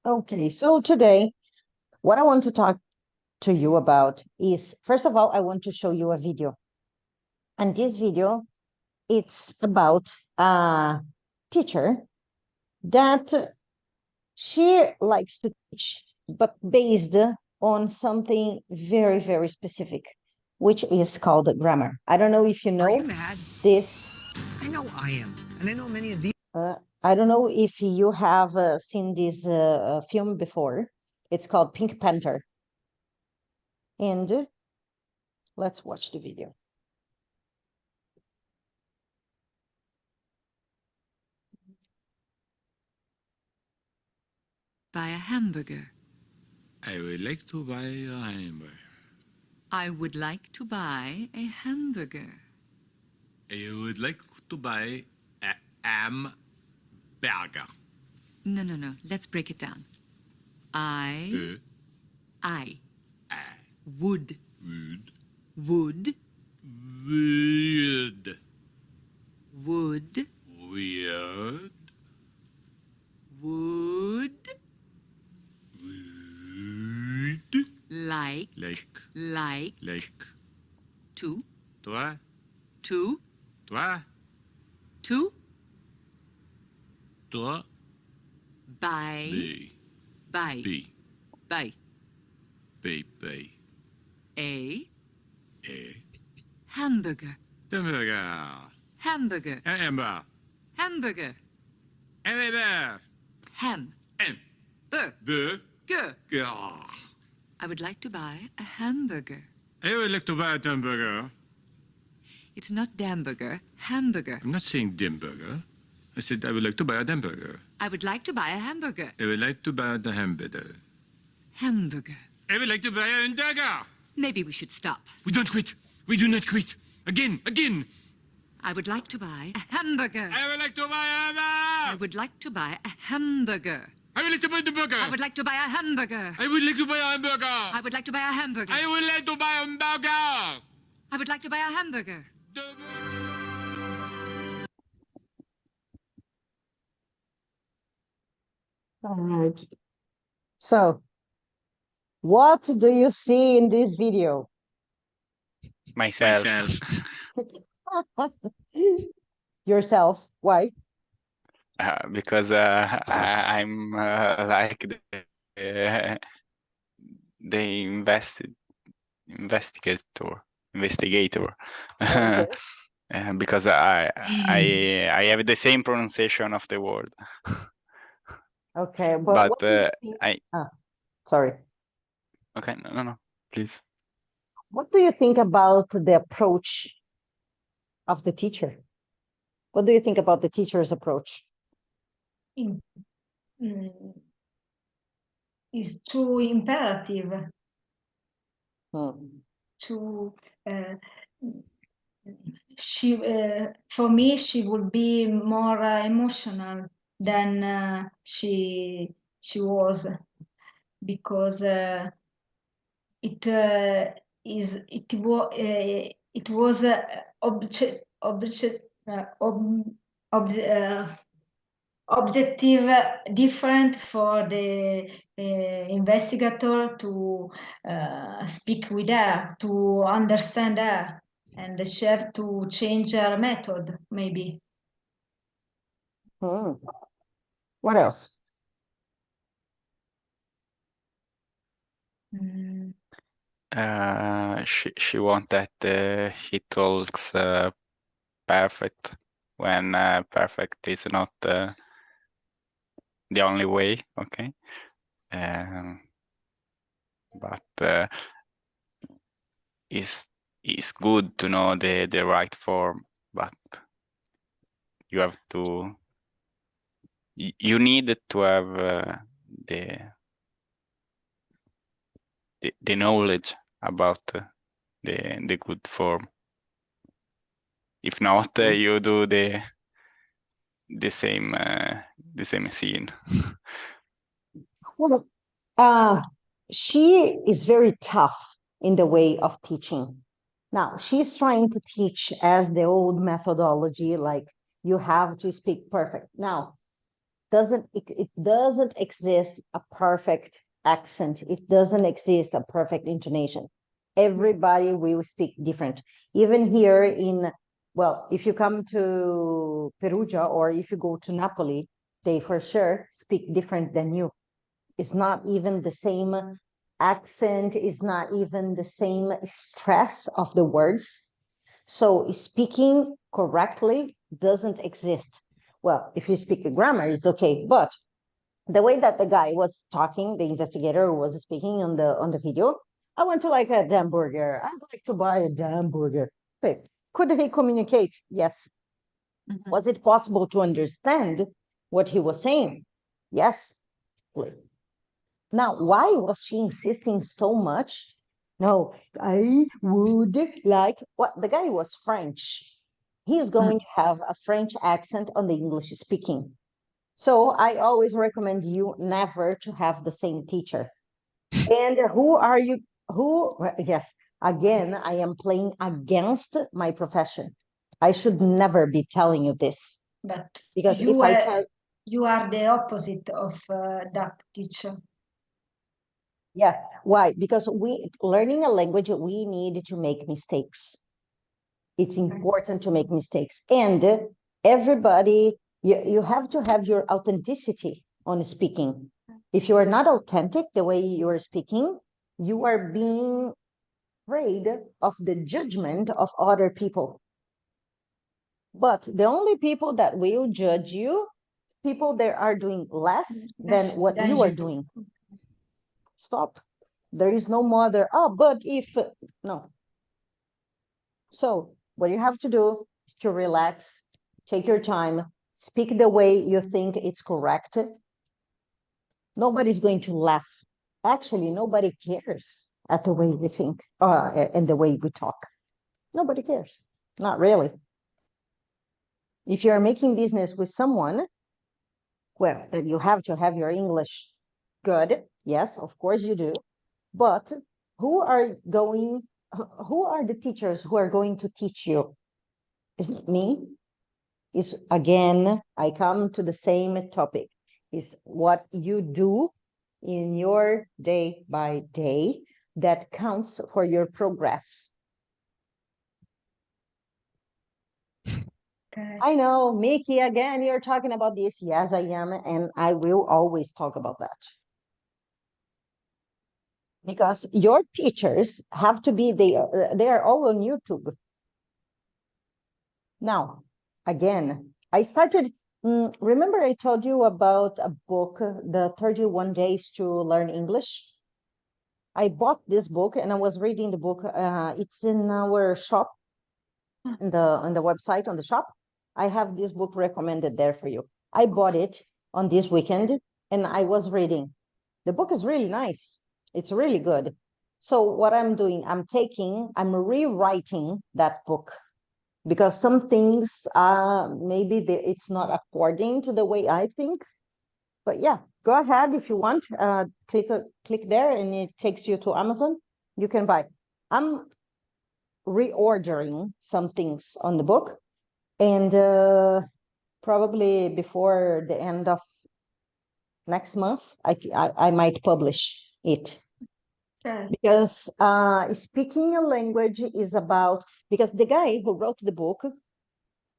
Okay, so today, what I want to talk to you about is, first of all, I want to show you a video. And this video, it's about a teacher that she likes to teach, but based on something very, very specific, which is called grammar. I don't know if you Are know you mad? this. I know I am, and I know many of these. I don't know if you have seen this film before. It's called Pink Panther. And let's watch the video. Buy a hamburger. I would like to buy a hamburger. I would like to buy a hamburger. I would like to buy a hamburger. No. Let's break it down. I I would would would weird would weird would would like to toi to toi to toi buy b buy b buy b b a a hamburger hamburger hamburger hamburger hamburger hamburger ham m bur b ger. g I would like to buy a hamburger. I would like to buy a hamburger. It's not hamburger, hamburger. I'm not saying dimburger. I said I would like to buy a hamburger. I would like to buy a hamburger. I would like to buy the hamburger. Hamburger. I would like to buy a hamburger. Maybe we should stop. We don't quit. We do not quit. Again. I would like to buy a hamburger. I would like to buy a I hamburger. would like to buy a hamburger. I would like to buy the burger. I would like to buy a hamburger. I would like to buy a hamburger. I would like to buy a hamburger. I would like to buy a hamburger. I would like to buy a hamburger. All right. So, what do you see in this video? Myself. Yourself. Why? Because I'm like the investigator. Okay. Because I have the same pronunciation of the word. Okay, but But what do you think? Sorry. Okay, no, please. What do you think about the approach of the teacher? What do you think about the teacher's approach? Is too imperative. To she for me she would be more emotional than she was, because it was objective different for the investigator to speak with her, to understand her, and she have to change her method, maybe. What else? She want that he talks perfect when perfect is not the only way. Okay, but it's good to know the right form, but you have to you need to have the knowledge about the good form. If not, you do the same scene. Well, she is very tough in the way of teaching. Now, she's trying to teach as the old methodology, like you have to speak perfect. Now, it doesn't exist a perfect accent. It doesn't exist a perfect intonation. Everybody will speak different. Even here in, well, if you come to Perugia or if you go to Napoli, they for sure speak different than you. It's not even the same accent, is not even the same stress of the words. So speaking correctly doesn't exist. Well, if you speak a grammar, it's okay. But the way that the guy was talking, the investigator who was speaking on the video, I want to like a damn burger. I'd like to buy a damn burger. Okay. Could he communicate? Yes. Mhm. Was it possible to understand what he was saying? Yes. Now, why was she insisting so much? No, I would like, what, the guy was French. He's going to have a French accent on the English speaking. So I always recommend you never to have the same teacher. And who are you? Yes, again, I am playing against my profession. I should never be telling you this. But Because you, if I tell, you are the opposite of that teacher. yeah, why? Because learning a language, we need to make mistakes. It's important to make mistakes. And everybody, you have to have your authenticity on speaking. If you are not authentic the way you are speaking, you are being afraid of the judgment of other people. But the only people that will judge you, people that are doing less than what you are doing. Stop. There is no mother. Oh, but if, no. So what you have to do is to relax, take your time, speak the way you think it's correct. Nobody's going to laugh. Actually, nobody cares at the way we think and the way we talk. Nobody cares. Not really. If you're making business with someone, well, then you have to have your English good. Yes, of course you do. But who are the teachers who are going to teach you? Is it me? Is again, I come to the same topic. Is what you do in your day by day that counts for your progress. Okay. I know, Mickey, again, you're talking about this. Yes, I am, and I will always talk about that. Because your teachers have to be, they are all on YouTube. Now, again, I started, remember I told you about a book, The 31 Days to Learn English? I bought this book and I was reading the book. It's in our shop, on the website, on the shop. I have this book recommended there for you. I bought it on this weekend and I was reading. The book is really nice. It's really good. So what I'm doing, I'm rewriting that book because some things maybe it's not according to the way I think. But yeah, go ahead if you want. Click there and it takes you to Amazon. You can buy. I'm reordering some things on the book, and probably before the end of next month, I might publish it. Okay. Because speaking a language is about, because the guy who wrote the book,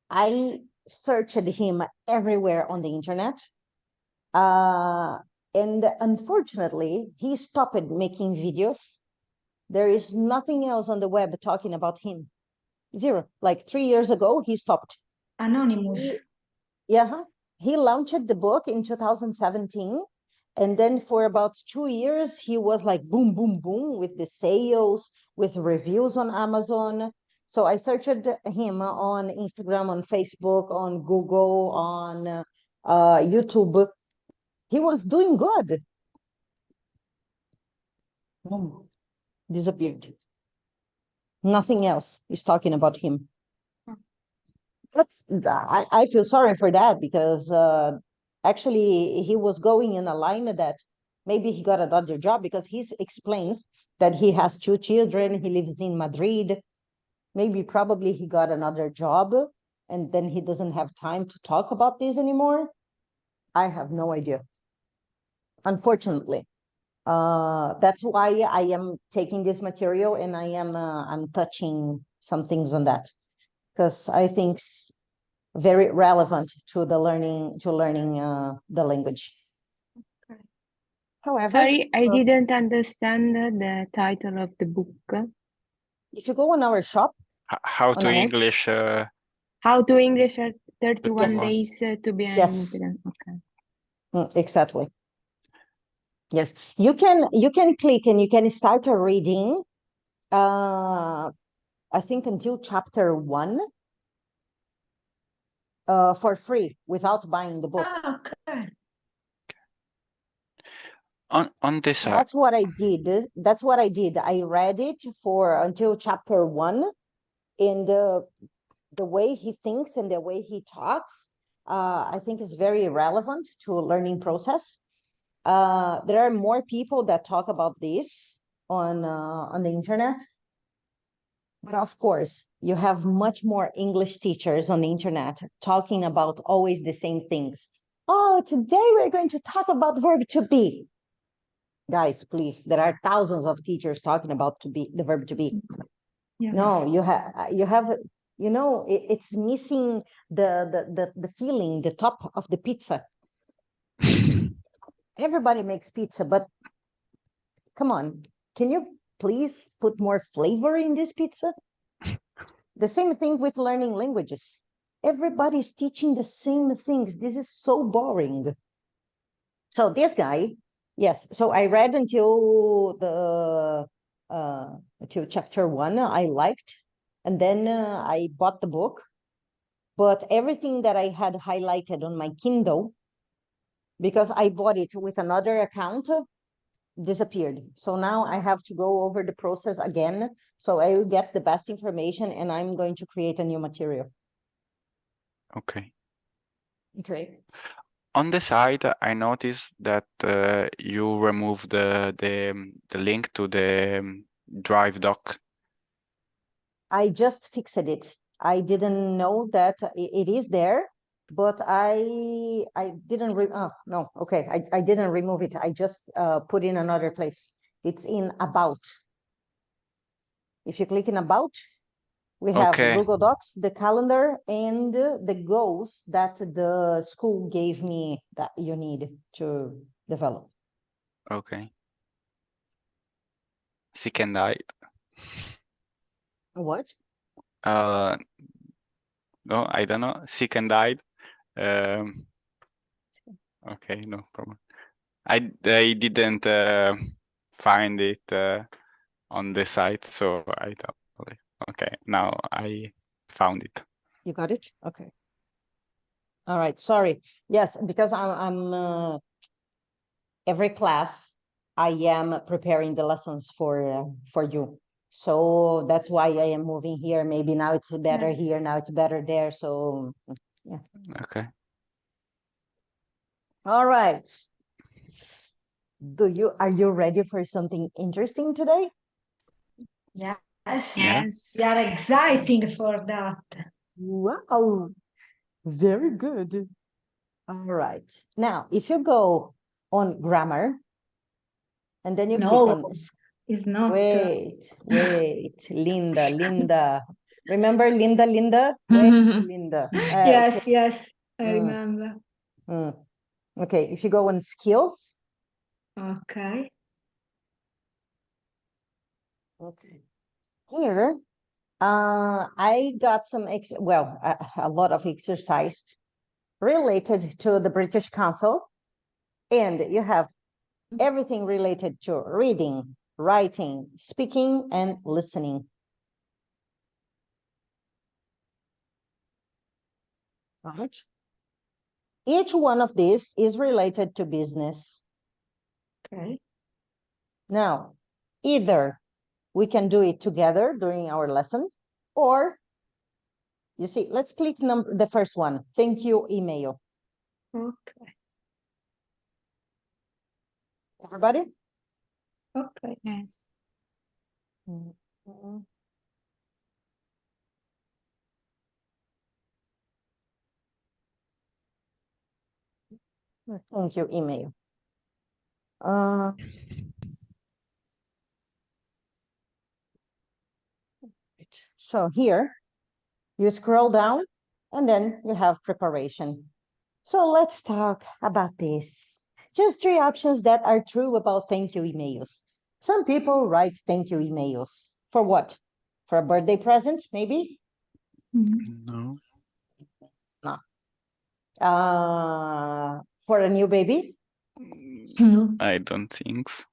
I searched him everywhere on the internet. And unfortunately, he stopped making videos. There is nothing else on the web talking about him. Zero. Like 3 years ago, he stopped. Anonymous. Yeah, he launched the book in 2017. And then for about 2 years, he was like boom, boom, boom with the sales, with reviews on Amazon. So I searched him on Instagram, on Facebook, on Google, on YouTube. He was doing good. Boom, disappeared. Nothing else is talking about him. I feel sorry for that because actually he was going in a line that maybe he got another job because he explains that he has 2 children, he lives in Madrid. Maybe probably he got another job and then he doesn't have time to talk about this anymore. I have no idea. Unfortunately. That's why I am taking this material and I'm touching some things on that because I think it's very relevant to the learning the language. Okay. However, Sorry, I didn't understand the title of the book. if you go on our shop, How to Yes. English How to English at 31 Yes. days to be an Yes. immigrant. Okay. Exactly. Yes, you can click and you can start a reading. I think until chapter 1 for free without buying the book. Ah, okay. on this side. That's what I did. That's what I did. I read it for until chapter 1, and the way he thinks and the way he talks, I think is very relevant to a learning process. There are more people that talk about this on the internet. But of course, you have much more English teachers on the internet talking about always the same things. Oh, today we're going to talk about verb to be. Guys, please, there are thousands of teachers talking about to be, the verb to be. Yes. No, you have, it's missing the feeling, the top of the pizza. Everybody makes pizza, but come on, can you please put more flavor in this pizza? The same thing with learning languages. Everybody's teaching the same things. This is so boring. So this guy, yes. So I read until until chapter 1. I liked, and then I bought the book. But everything that I had highlighted on my Kindle, because I bought it with another account, disappeared. So now I have to go over the process again. So I will get the best information and I'm going to create a new material. Okay. Okay. On the side, I noticed that you removed the link to the Drive doc. I just fixed it. I didn't know that it is there, but I didn't oh no, okay. I didn't remove it. I just put in another place. It's in about. If you click in about, we have Okay. Google Docs, the calendar, and the goals that the school gave me that you need to develop. Okay. Sick and died. What? No, I don't know. Sick and died. Okay, no problem. I didn't find it on the site, so I thought, okay, now I found it. You got it? Okay. All right. Sorry. Yes, because I'm every class I am preparing the lessons for you. So that's why I am moving here. Maybe now it's better Yes. here, now it's better there. So yeah. Okay. All right. Are you ready for something interesting today? Yes. Yeah. Yes. We are exciting for that. Wow. Very good. All right. Now, if you go on grammar and then you click No, on it's not. wait, Linda. Remember Linda? Wait, Linda. Yes, yes, I Mm. remember. Okay, if you go on skills. Okay. Okay. Here, I got some, a lot of exercise related to the British Council. And you have everything related to reading, writing, speaking, and listening. All right. Each one of these is related to business. Okay. Now, either we can do it together during our lesson, or you see, let's click the first one. Thank you, email. Okay. Everybody? Okay. Yes. Thank you email. Uh, so here you scroll down and then you have preparation. So let's talk about this. Just 3 options that are true about thank you emails. Some people write thank you emails. For what? For a birthday present, maybe? No. No. For a new baby? No. I don't think so.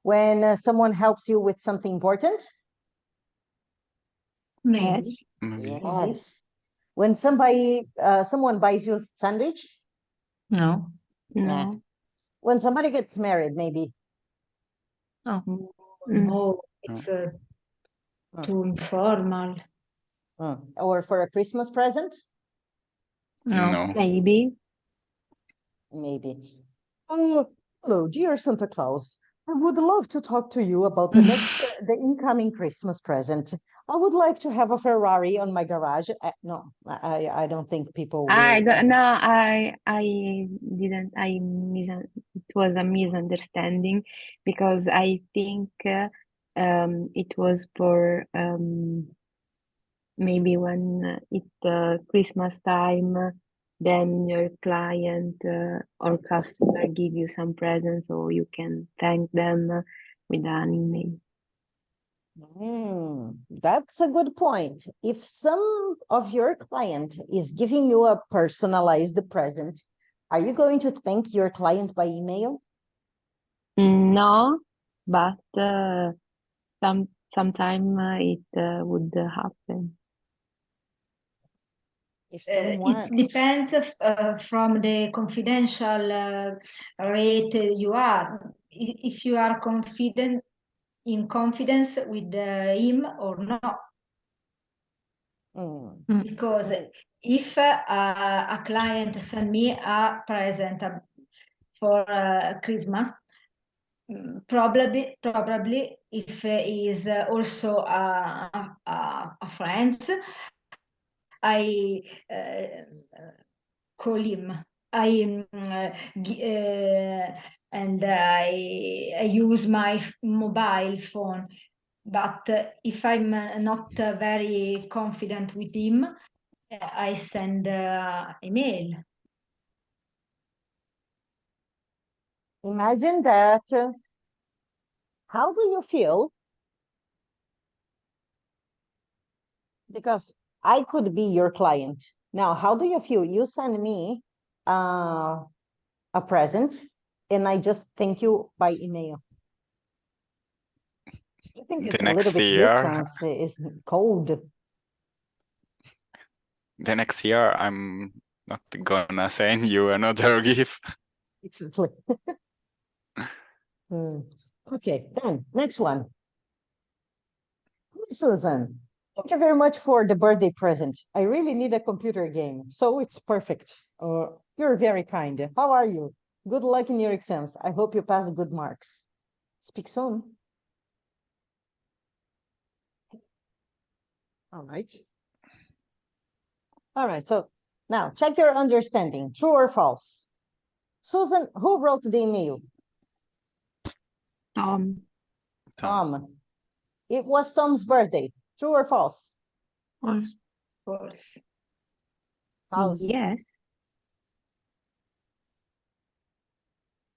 When someone helps you with something important? Maybe. Yes. Maybe. Yes. When someone buys you a sandwich? No. Nah. No. When somebody gets married, maybe? No. Mm. No. It's too informal. Or for a Christmas present? No. Maybe. Maybe. Oh, hello, dear Santa Claus. I would love to talk to you about the incoming Christmas present. I would like to have a Ferrari on my garage. No, I don't think people I will. don't know. I didn't. It was a misunderstanding because I think it was for maybe when it's Christmas time, then your client or customer give you some presents, so you can thank them with an email. That's a good point. If some of your client is giving you a personalized present, are you going to thank your client by email? No, but sometime it would happen. If It someone, depends from the confidential rate you are. If you are in confidence with him or not. Because if a client send me a present for Christmas, probably if he is also a friend, I call him. And I use my mobile phone. But if I'm not very confident with him, I send email. imagine that. How do you feel? Because I could be your client. Now, how do you feel? You send me a present and I just thank you by email. I think it's The a little next bit year, distance, is cold. the next year, I'm not gonna send you another gift. Exactly. Okay, then next one. Susan, thank you very much for the birthday present. I really need a computer game, so it's perfect. You're very kind. How are you? Good luck in your exams. I hope you pass good marks. Speak soon. All right. All right, so now check your understanding. True or false? Susan, who wrote the email? Tom. Tom. It was Tom's birthday. True or false? False. False. False. Yes.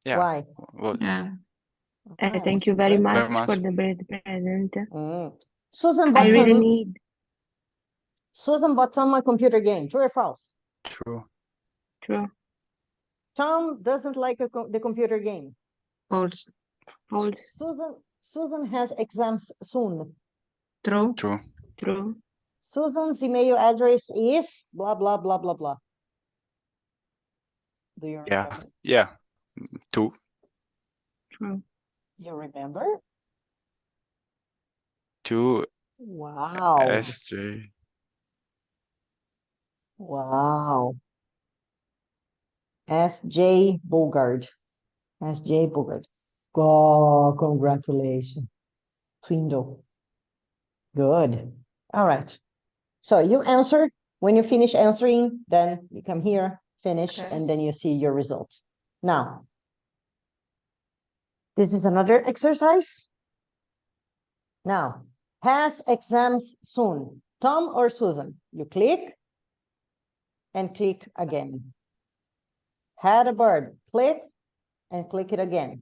Yeah. Why? Well, Thank you very very much for much. the present. Susan I really bought need. Susan bought Tom a computer game. True or false? True. True. Tom doesn't like the computer game. False. False. Susan has exams soon. True. True. True. Susan's email address is blah blah blah blah blah. Do you remember? Yeah. 2. True. You remember? 2 Wow. SJ. Wow. SJ Bogard. SJ Bogard. Oh, congratulations. Twindle. Good. All right. So you answered. When you finish answering, then you come here, finish, Okay. and then you see your results. Now, this is another exercise. Now, has exams soon, Tom or Susan? You click and click again. Had a bird, click and click it again.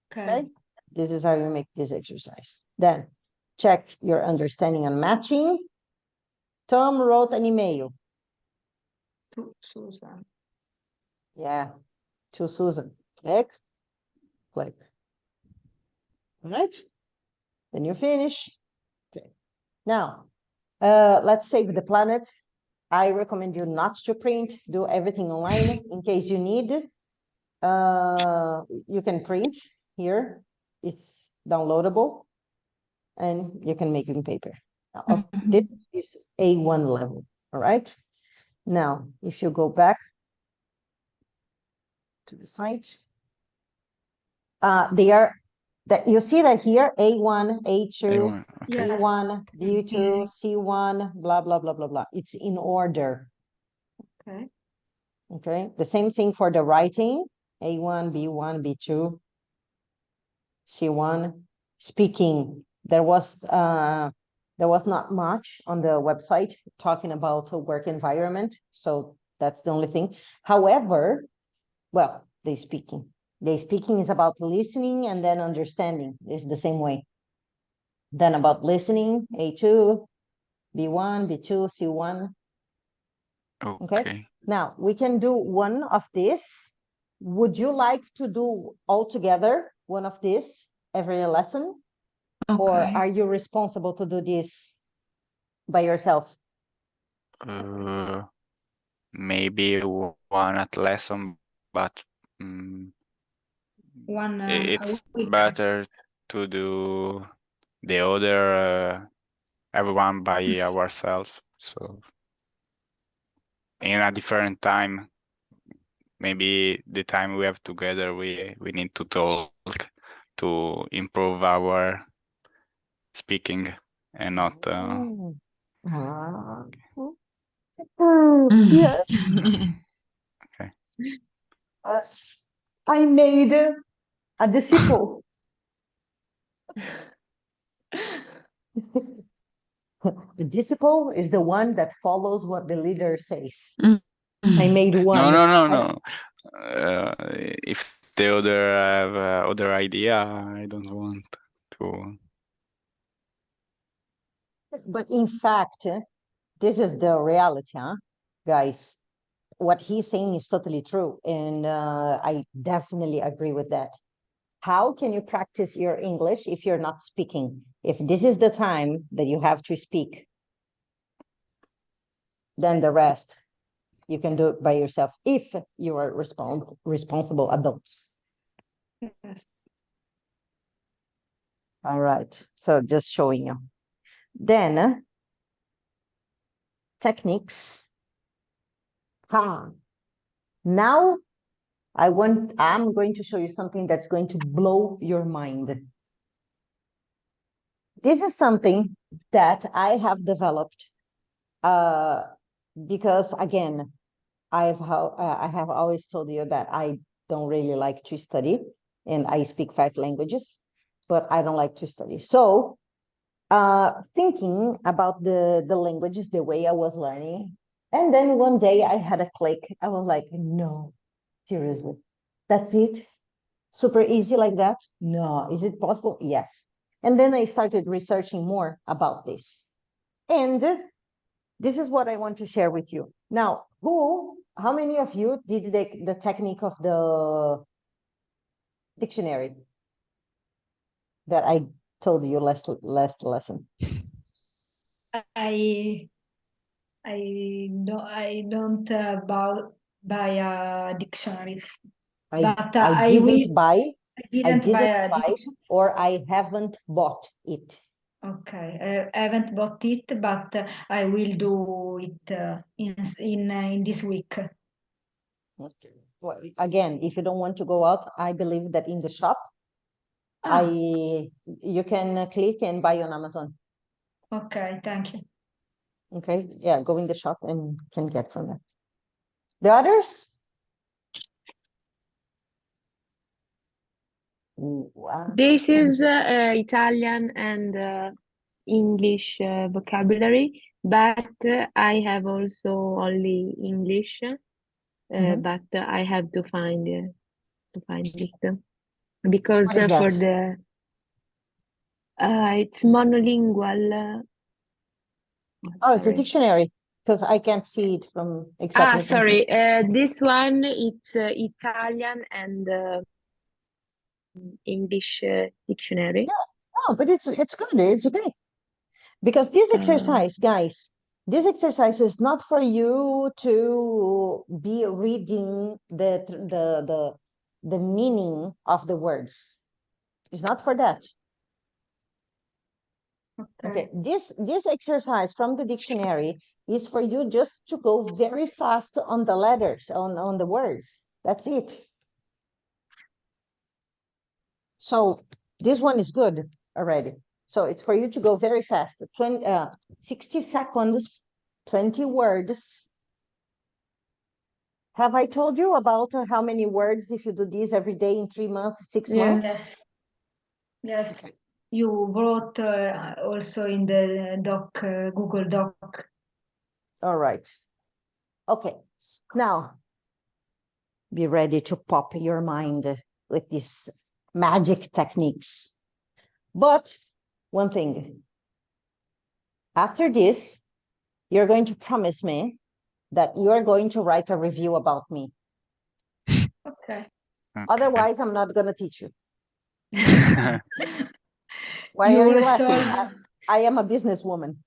Okay, this is how you make this exercise. Then check your understanding and matching. Tom wrote an email. To Susan. Yeah, to Susan. Click, click. All right, then you finish. Okay. Now, let's save the planet. I recommend you not to print, do everything online in case you need. You can print here. It's downloadable and you can make it in paper. Now, this is A1 level, all right? Now, if you go back to the site, they are, that you see that here, A1, A2, A1, okay. Yes. B1, B2, C1, blah, blah, blah, blah, blah. It's in order. Okay. Okay, the same thing for the writing, A1, B1, B2, C1. Speaking, there was not much on the website talking about a work environment, so that's the only thing. However, well, they speaking is about listening and then understanding is the same way. Then about listening, A2, B1, B2, C1. Okay. Now we can do one of this. Would you like to do all together one of this every lesson? Or Okay. are you responsible to do this by yourself? Maybe one at lesson, but One it's a week. better to do the other everyone by ourselves. So in a different time, maybe the time we have together, we need to talk to improve our speaking and not. Yes. Okay. I made a disciple. The disciple is the one that follows what the leader says. I made one. No. If the other have other idea, I don't want to. But in fact, this is the reality, huh? Guys. What he's saying is totally true. And I definitely agree with that. How can you practice your English if you're not speaking? If this is the time that you have to speak, then the rest, you can do it by yourself if you are responsible adults. Yes. All right, so just showing you. Then, techniques. Now, I'm going to show you something that's going to blow your mind. This is something that I have developed because, again, I have always told you that I don't really like to study, and I speak 5 languages, but I don't like to study. So, thinking about the languages, the way I was learning, and then one day I had a click. I was like, no, seriously, that's it? Super easy like that? No, is it possible? Yes. And then I started researching more about this. And this is what I want to share with you. Now, how many of you did the technique of the dictionary that I told you last lesson? I don't buy a dictionary, but I didn't buy a dictionary. or I haven't bought it. Okay, I haven't bought it, but I will do it in this week. Okay. Well, again, if you don't want to go out, I believe that in the shop, you can click and buy on Amazon. Okay, thank you. Okay, yeah, go in the shop and can get from there. The others? Wow. This is Italian and English vocabulary, but I have also only English, Mhm. but I have to find it because What is for that? the it's monolingual. Oh, it's a Sorry. dictionary, because I can't see it from exactly. from here. Sorry. This one it's Italian and English dictionary. Oh, but it's good. It's okay. Because this exercise, guys, this exercise is not for you to be reading the meaning of the words. It's not for that. Okay, this exercise from the dictionary is for you just to go very fast on the letters, on the words. That's it. So this one is good already. So it's for you to go very fast. 60 seconds, 20 words. Have I told you about how many words if you do this every day in 3 months, 6 Yeah. months? Yes. You wrote also in the doc, Google Doc. All right. Okay. Now, be ready to pop your mind with these magic techniques. But one thing, after this, you're going to promise me that you're going to write a review about me. Okay. Otherwise, I'm not going to teach you. Why You are you also- laughing? I am a businesswoman.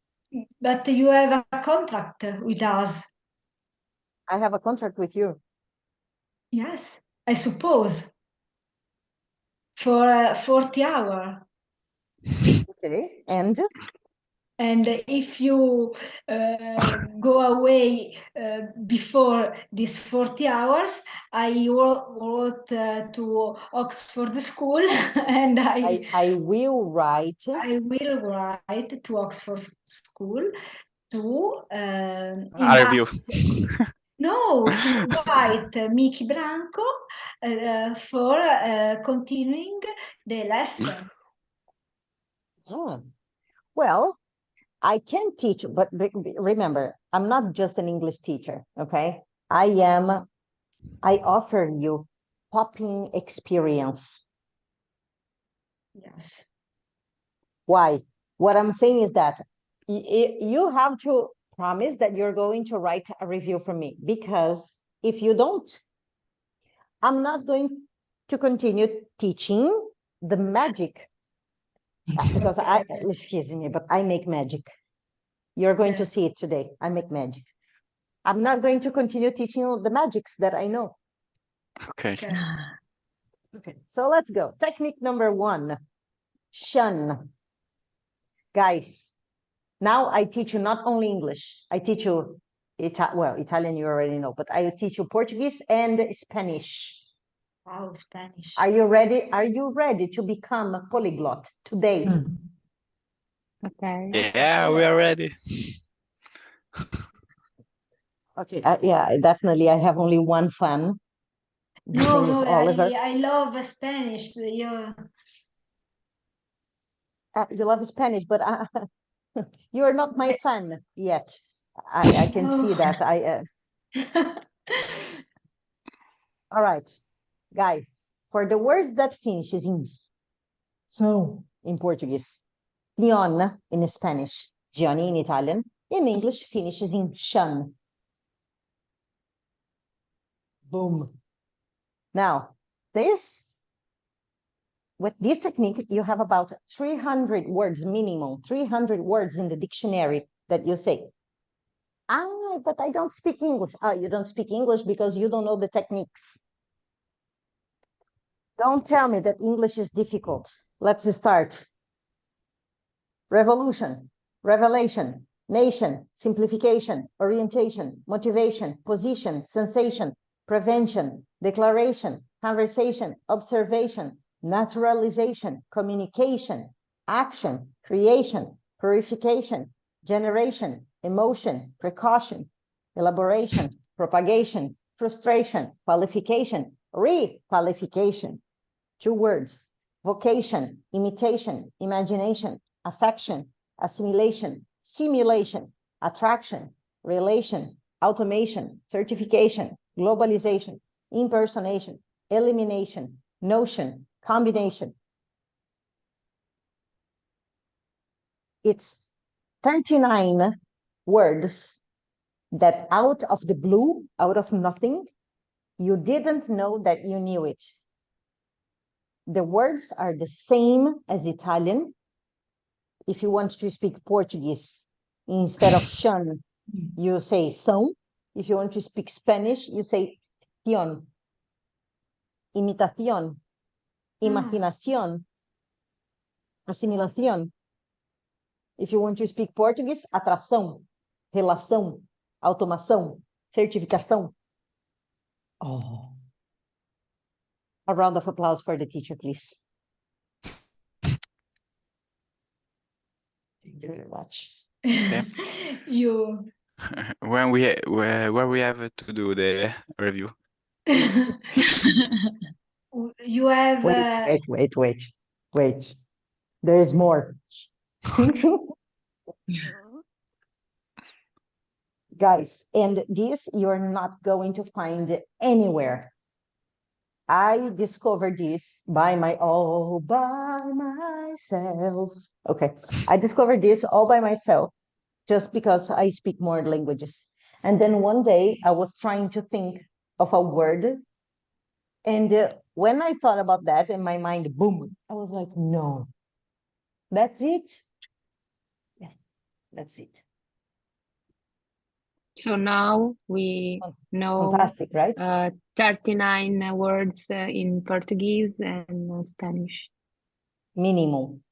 But you have a contract with us. I have a contract with you. Yes, I suppose. For 40 hours. Okay, and And if you go away before these 40 hours, I wrote to Oxford School and I will write. I will write to Oxford School to A review. No, to invite Mickey Branco for continuing the lesson. Oh, well, I can teach, but remember, I'm not just an English teacher, okay? I offer you popping experience. Yes. Why? What I'm saying is that you have to promise that you're going to write a review for me, because if you don't, I'm not going to continue teaching the magic. Because excuse me, but I make magic. You're going to see it today. I make magic. I'm not going to continue teaching the magics that I know. Okay. Okay, so let's go. Technique number 1, shun. Guys, now I teach you not only English, I teach you, Italian you already know, but I teach you Portuguese and Spanish. Wow, Spanish. Are you ready? Are you ready to become a polyglot today? Okay. Yeah, we are ready. Okay, yeah, definitely. I have only one fan. His name is Oliver. I love Spanish. You love Spanish, but you are not my fan yet. I can see that. All right, guys, for the words that finishes in so in Portuguese, Leon in Spanish, Gianni in Italian, in English finishes in shun. Boom. Now, with this technique, you have about 300 words minimum, 300 words in the dictionary that you say, but I don't speak English. You don't speak English because you don't know the techniques. Don't tell me that English is difficult. Let's start. Revolution, revelation, nation, simplification, orientation, motivation, position, sensation, prevention, declaration, conversation, observation, naturalization, communication, action, creation, purification, generation, emotion, precaution, elaboration, propagation, frustration, qualification, re-qualification. 2 words, vocation, imitation, imagination, affection, assimilation, simulation, attraction, relation, automation, certification, globalization, impersonation, elimination, notion, combination. It's 39 words that out of the blue, out of nothing, you didn't know that you knew it. The words are the same as Italian. If you want to speak Portuguese, instead of shan, you say são. If you want to speak Spanish, you say tion. Imitación, imaginación, assimilación. If you want to speak Portuguese, atração, relação, automação, certificação. Oh. A round of applause for the teacher, please. Thank you very much. You When where we have to do the review. you have Wait. There is more. Guys, and this you're not going to find anywhere. I discovered this all by myself. Okay, I discovered this all by myself just because I speak more languages. And then one day I was trying to think of a word. And when I thought about that in my mind, boom, I was like, no, that's it. Yeah, that's it. So now we know Fantastic, right? 39 words in Portuguese and Spanish. Minimum.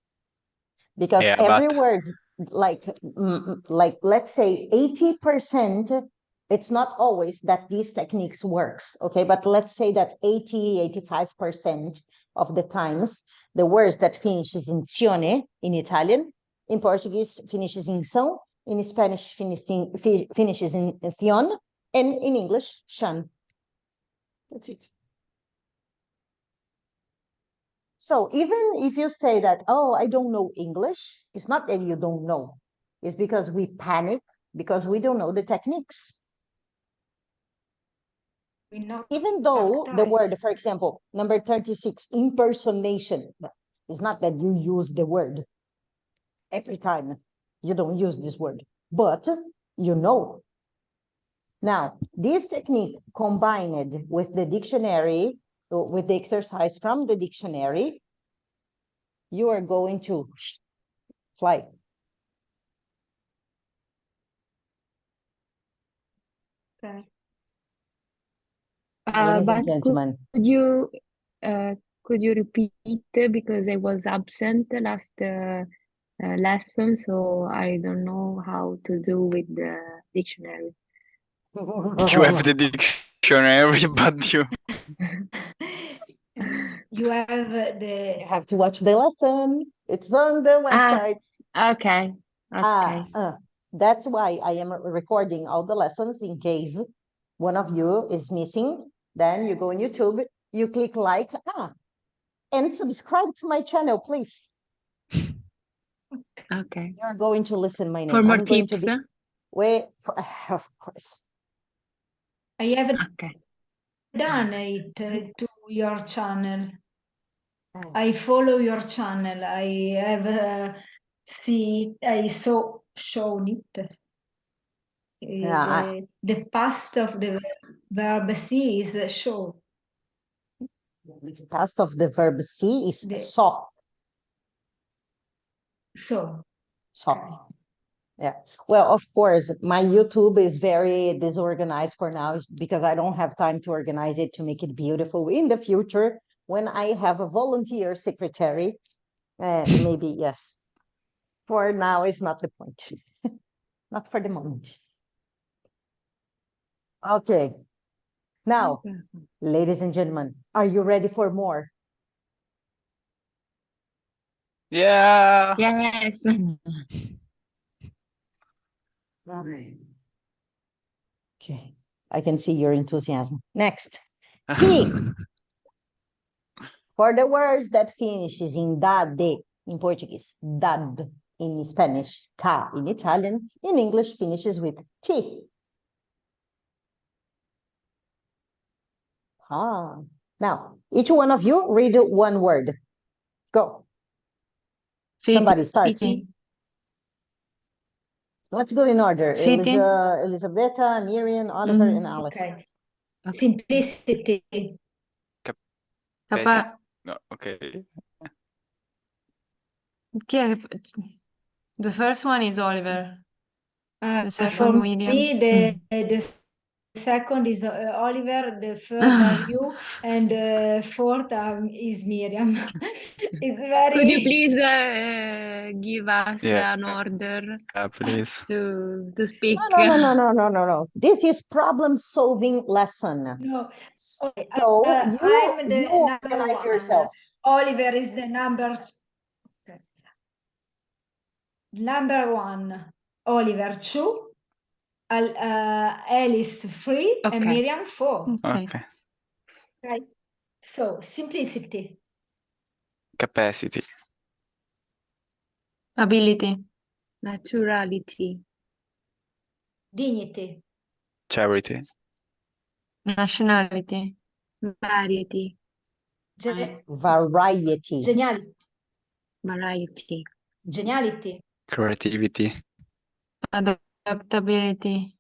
Because Yeah, every but- word, like let's say 80%, it's not always that these techniques works, okay? But let's say that 85% of the times, the words that finishes in cione in Italian, in Portuguese finishes in são, in Spanish finishes in tion, and in English, shan. That's it. So even if you say that, oh, I don't know English, it's not that you don't know. It's because we panic because we don't know the techniques. we not Even though the baptized. word, for example, number 36, impersonation, it's not that you use the word every time. You don't use this word, but you know. Now, this technique combined with the dictionary, with the exercise from the dictionary, you are going to fly. Okay. Ladies But and gentlemen. could you repeat, because I was absent last lesson, so I don't know how to do with the dictionary. You have the dictionary, but you You have the You have to watch the lesson. It's on the website. Okay. That's why I am recording all the lessons in case one of you is missing. Then you go on YouTube, you click like, and subscribe to my channel, please. Okay. You're going to listen my name. For more I'm going to tips. be- Wait, of course. I haven't Okay. done it to your channel. I follow your channel. I have shown it. Yeah, The past of the verb see is show. the past of the verb see is The- saw. So Saw. Yeah. Well, of course, my YouTube is very disorganized for now because I don't have time to organize it to make it beautiful in the future when I have a volunteer secretary. Maybe, yes. For now, it's not the point. Not for the moment. Okay. Now, ladies and gentlemen, are you ready for more? yeah. Yes. Okay. I can see your enthusiasm. Next, T. For the words that finishes in dade in Portuguese, dad in Spanish, ta in Italian, in English finishes with T. Ah. Now, each one of you read one word. Go. Somebody starts. City. Let's go in order. City. Elisabetta, Miriam, Oliver, and Alice. Okay. Simplicity. Capa- No, okay. Chi è che The first one is Oliver. The second For William. me, the second is Oliver, the third are you, and the fourth is Miriam. It's very. Could you please give us Yeah. an order Please. to speak? No. This is problem-solving lesson. No. Okay. So I'm the you number organize one. yourselves. Oliver is the okay. Number one. Oliver 2. Alice 3 and Okay. Miriam 4. Okay. Okay. So simplicity. Capacity. Ability. Naturality. Dignity. Charity. Nationality. Variety. Variety. Geniality. Variety. Geniality. Creativity. Adaptability.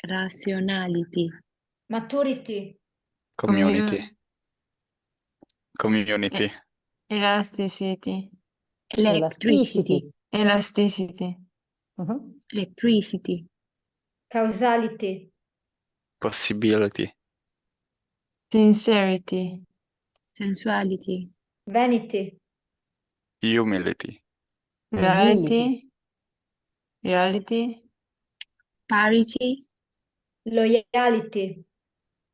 Rationality. Maturity. Community. Community. Elasticity. Electricity. Elasticity. Mhm. Electricity. Causality. Possibility. Sincerity. Sensuality. Vanity. Humility. Reality. Reality. Parity. Loyalty.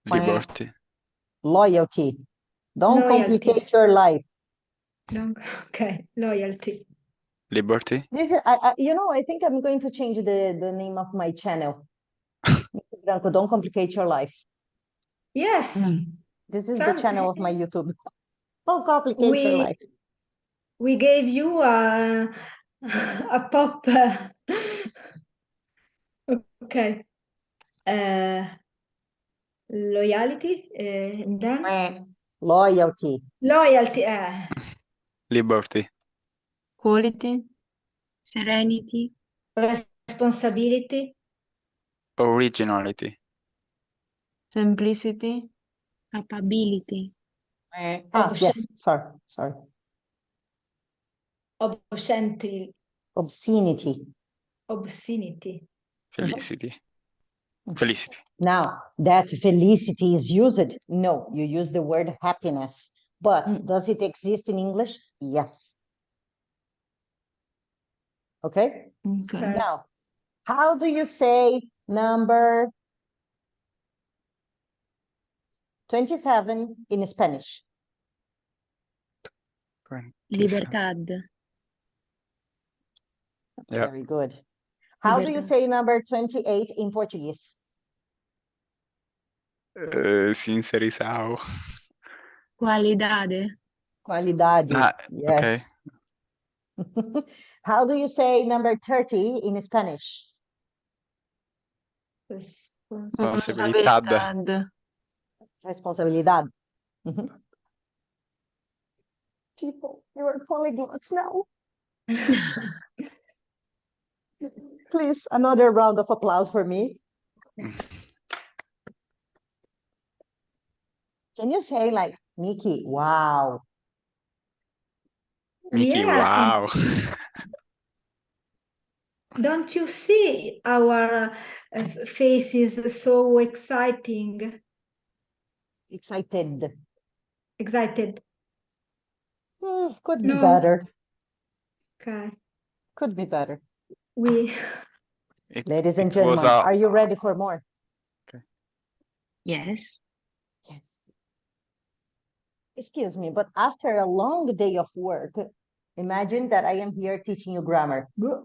Liberty. Loyalty. Don't Loyalty. complicate your life. Okay. Loyalty. Liberty. This is, I think I'm going to change the name of my channel. Mr. Branco, don't complicate your life. Yes. This is the channel of my YouTube. Don't complicate your life. We gave you a pop. Okay. Loyalty. And then Loyalty. loyalty. Liberty. Quality. Serenity. Responsibility. Originality. Simplicity. Capability. Yes, sorry. Obscenity. Obscenity. Obscenity. Felicity. Felicity. Now, that felicity is used. No, you use the word happiness. But does it exist in English? Yes. Okay? Okay. Now, how do you say number 27 in Spanish? Libertad. Yeah. Very good. How do you Liberdade. say number 28 in Portuguese? Sincerizao. Qualidade. Qualidade. Okay. Yes. How do you say number 30 in Spanish? Responsabilidad. Responsabilidad. Mhm. People, you are polyglots now. Please, another round of applause for me. Can you say like, Mickey, wow. Mickey, Yeah, wow. Don't you see our faces so exciting? Excited. Excited. Could be No. better. Okay. Could be better. We Ladies and it was gentlemen, are you ready for more? Yes. Yes. Excuse me, but after a long day of work, imagine that I am here teaching you grammar. No.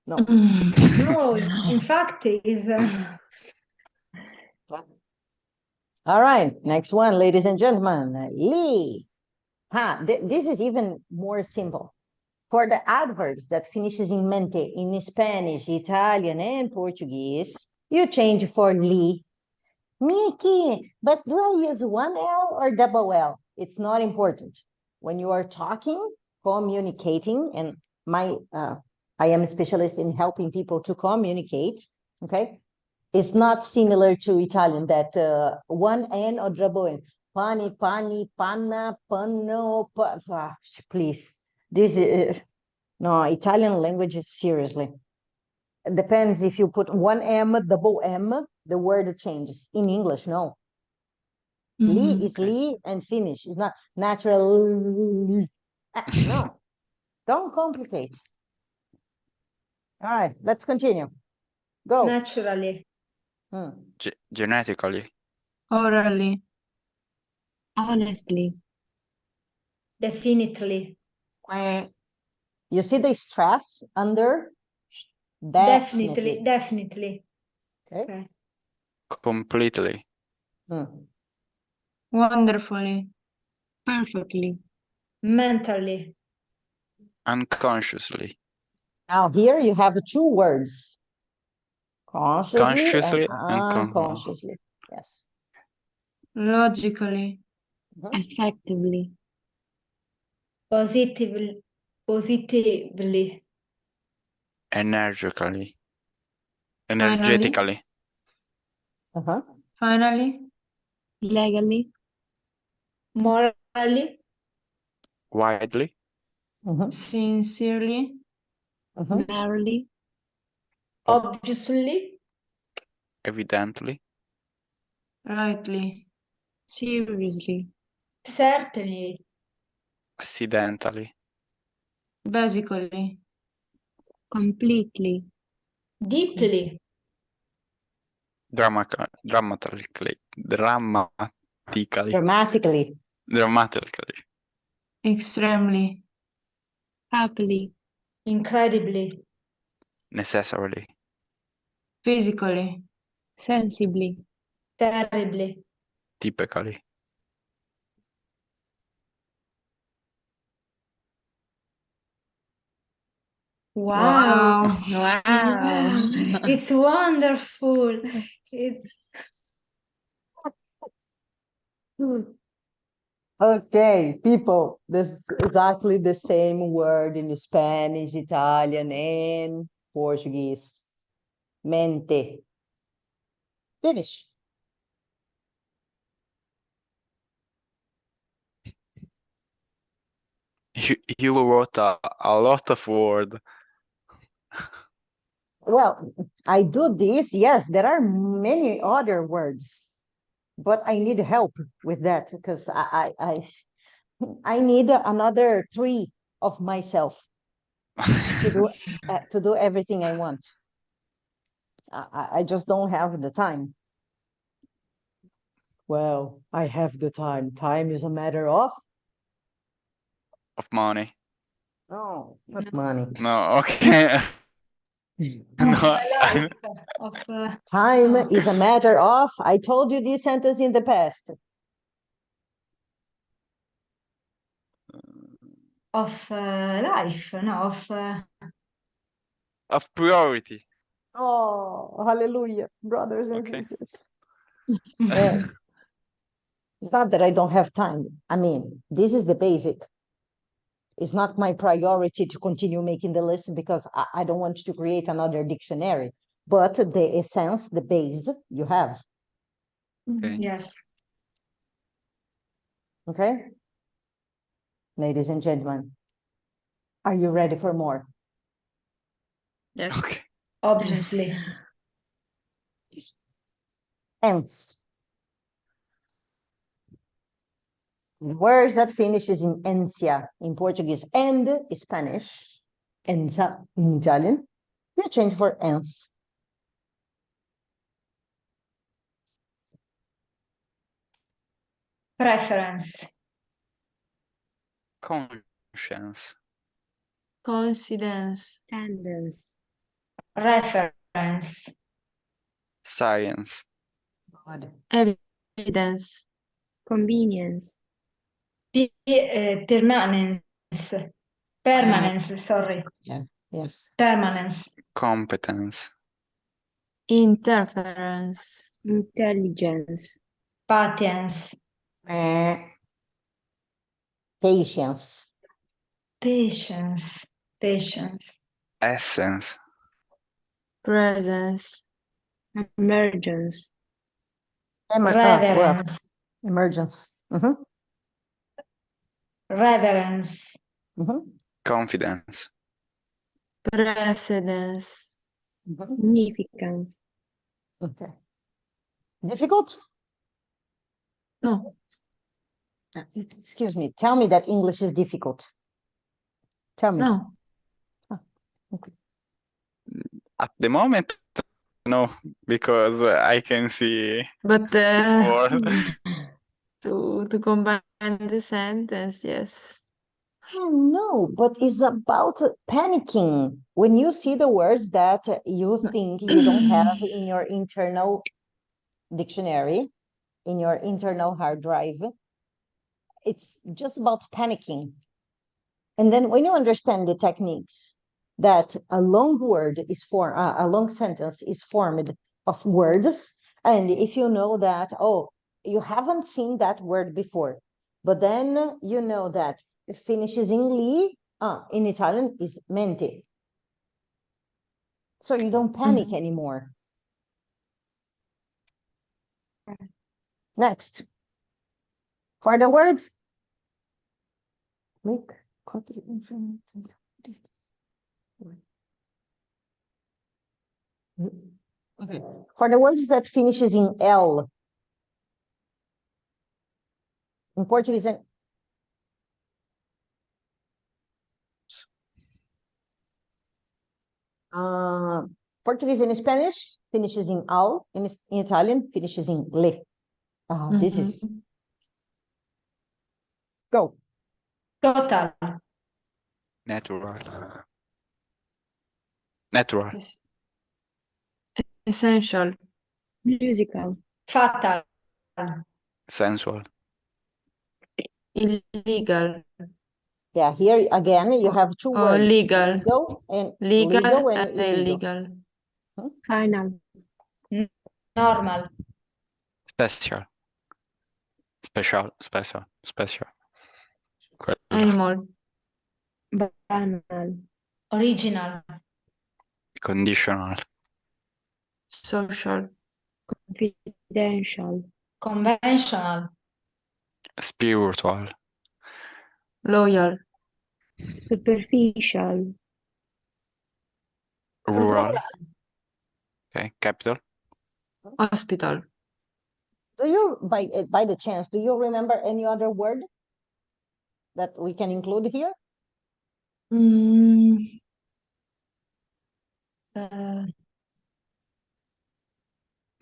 no, in fact, is All right, next one, ladies and gentlemen. Li. This is even more simple. For the adverbs that finishes in mente in Spanish, Italian, and Portuguese, you change for li. Mickey, but do I use one L or double L? It's not important. When you are talking, communicating, and I am a specialist in helping people to communicate, okay? It's not similar to Italian that one N or double N. Pani, pani, panna, panno, please. This is, no, Italian language is seriously. It depends if you put one M, double M, the word changes. In English, no. Li is li and finish. It's not natural. No, don't complicate. All right, let's continue. Go. Naturally. Genetically. Orally. Honestly. Definitely. You see the stress under? Definitely. Definitely. Okay. Completely. Wonderfully. Perfectly. Mentally. Unconsciously. Now here you have two words. Consciously, Consciously and unconsciously. Yes. Logically. Effectively. Positively. Positively. Energetically. Energetically. Finally. Legally. Morally. Widely. Sincerely. Merrily. Obviously. Evidently. Rightly. Seriously. Certainly. Accidentally. Basically. Completely. Deeply. Dramatically. Dramatically. Extremely. Happily. Incredibly. Necessarily. Physically. Sensibly. Terribly. Typically. Wow. Wow. It's wonderful. It's Okay, people, this is exactly the same word in Spanish, Italian, and Portuguese. Mente. Finish. You wrote a lot of word. Well, I do this. Yes, there are many other words, but I need help with that because I need another 3 of myself to do everything I want. I just don't have the time. Well, I have the time. Time is a matter of Money. no, not money. No, okay. No, Time is a matter of. I told you this sentence in the past. of life, no, of priority. Oh, hallelujah, brothers and Okay. sisters. Yes. It's not that I don't have time. I mean, this is the basic. It's not my priority to continue making the list because I don't want to create another dictionary. But the essence, the base, you have. Okay. Yes. Okay? Ladies and gentlemen, are you ready for more? Yes. Okay. Obviously. Ends. Words that finishes in encia in Portuguese and Spanish, enza in Italian, you change for ens. Preference. Conscience. Coincidence. Tendence. Reference. Science. Good. Confidence. Convenience. Permanence. Permanence, sorry. Yes. Permanence. Competence. Interference. Intelligence. Patience. Patience. Patience. Patience. Essence. Presence. Emergence. Well, Reverence. emergence. Mhm, Reverence. mhm, Confidence. Precedence. mhm. Significance. Okay. Difficult? No. Excuse me. Tell me that English is difficult. Tell me. No. Okay. At the moment, no, because I can see But word. to combine the sentence, yes. No, but it's about panicking. When you see the words that you think you don't have in your internal dictionary, in your internal hard drive, it's just about panicking. And then when you understand the techniques that a long word is for a long sentence is formed of words, and if you know that, oh, you haven't seen that word before, but then you know that it finishes in li, in Italian is mente. So you don't panic anymore. Next. For the words, make copy information. What is this? Okay. For the words that finishes in L, in Portuguese, Portuguese and Spanish finishes in al, in Italian finishes in le. This is go. Total. Natural. Natural. Yes. Essential. Musical. Fatal. Sensual. Illegal. Yeah, here again you have two Oh, words. legal. Legal and and illegal. illegal. Final. Normal. Special. Special. Special. Special. Quello. Animal. Banal. Original. Conditional. Social. Confidential. Conventional. Spiritual. Loyal. Superficial. Rural. Okay. Capital. Hospital. Do you, by the chance, do you remember any other word that we can include here? Mm. Uh,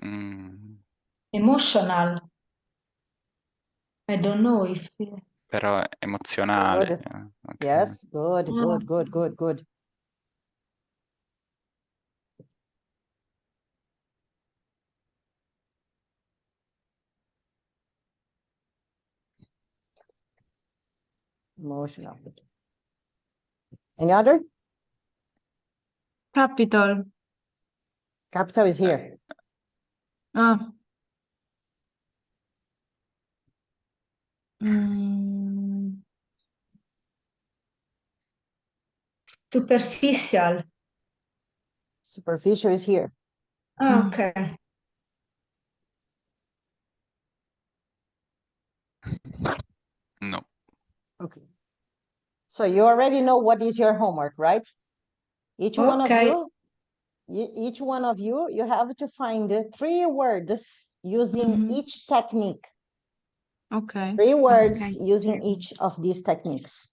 Mm, Emotional. I don't know if. però emozionale. Good. Okay. Yes, good. Emotional. Any other? Capital. Capital is here. Ah. Mm. Superficial. Superficial is here. Mm. Okay. No. Okay. So you already know what is your homework, right? Each one of Okay. you, you have to find 3 words using each technique. Okay. 3 words Okay. using each of these techniques.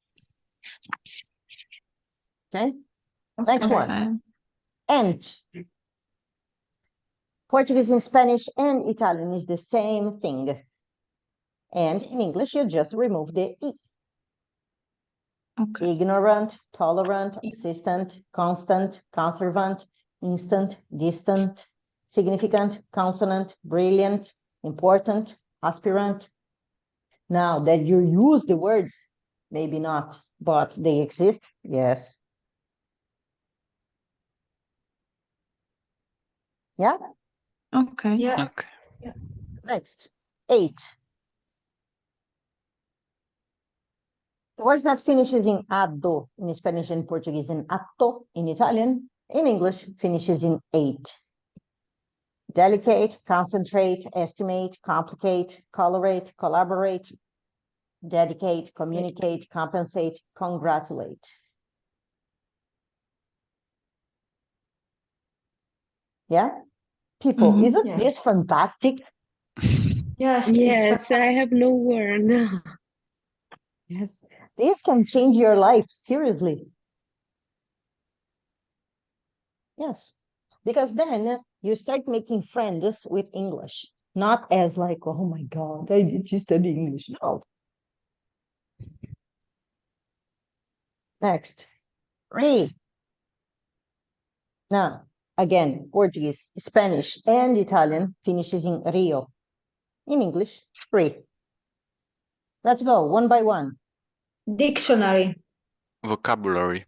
Okay? Next one. Okay. And. Portuguese and Spanish and Italian is the same thing. And in English, you just remove the E. Okay. Ignorant, tolerant, assistant, constant, conservant, instant, distant, significant, consonant, brilliant, important, aspirant. Now that you use the words, maybe not, but they exist, yes. Yeah, Okay. Yeah. Okay. next, 8. The words that finishes in ado in Spanish and Portuguese and atto in Italian, in English finishes in 8. Delicate, concentrate, estimate, complicate, colorate, collaborate, dedicate, communicate, compensate, congratulate. Yeah? People, Mhm. isn't Yes. this fantastic? Yes, it's Yes, I have no word. Yes. This can change your life, seriously. Yes. Because then you start making friends with English, not as like, oh my God, I need to study English. No. Next, re. Now, again, Portuguese, Spanish, and Italian finishes in Rio. In English, re. Let's go one by one. dictionary, Vocabulary.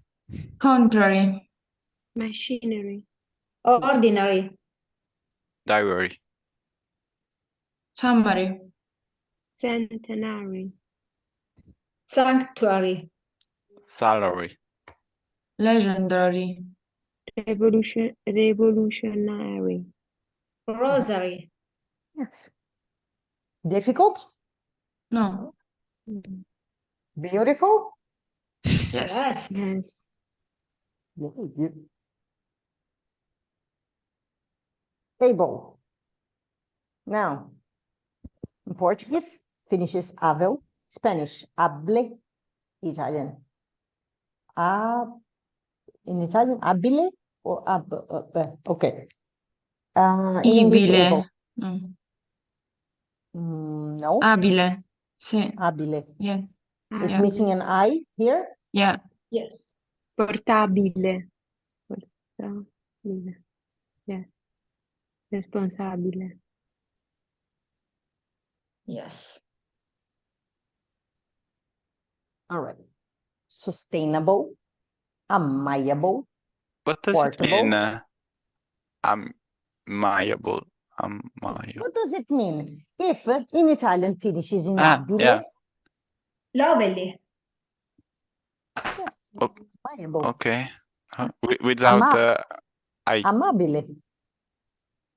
Contrary. Machinery, ordinary, Diary. Summary. centenary, sanctuary, Salary. Legendary. revolutionary, rosary, Yes. Difficult? No. mm, Beautiful? Yes. yes, yes, Table. Now, in Portuguese, finishes avel, Spanish, hable, Italian. In Italian, abile or okay. In English, able. Ibile. No, Abile. Sì. abile. Yeah. It's Yeah. missing an I here. Yeah. yes, portabile, portabile, yes, responsabile, yes, All right. Sustainable, amiable, What does it portable. mean? Amiable. Amiable. What does it mean? If in Italian finishes in Ah, abile, yeah. lovely, yes, O- amiable, Okay. Without I. amabile,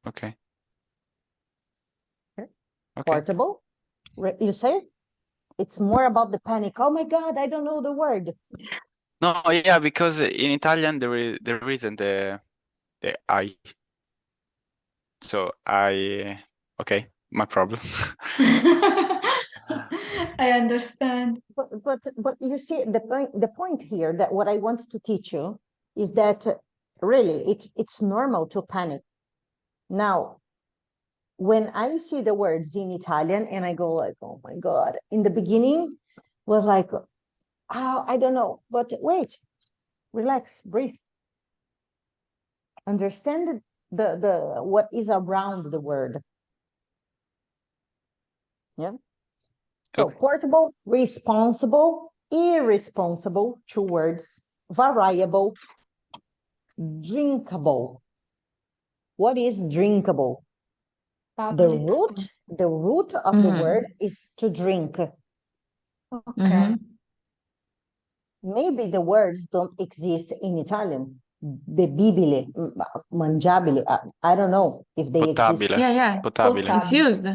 Okay. Okay. portable. You say it's more about the panic. Oh my God, I don't know the word. No, yeah, because in Italian there isn't the I. So okay, my problem. I understand. But you see the point here that what I want to teach you is that really it's normal to panic. Now, when I see the words in Italian and I go like, oh my God, in the beginning was like, oh, I don't know, but wait, relax, breathe. Understand the what is around the word. Yeah. So Okay. portable, responsible, irresponsible, 2 words, variable, drinkable. What is drinkable? The root of the word is to drink. Okay. Maybe the words don't exist in Italian. Bebibile, mangiabile. I don't know if they exist. Potabile. Yeah, yeah. Potabile. It's used.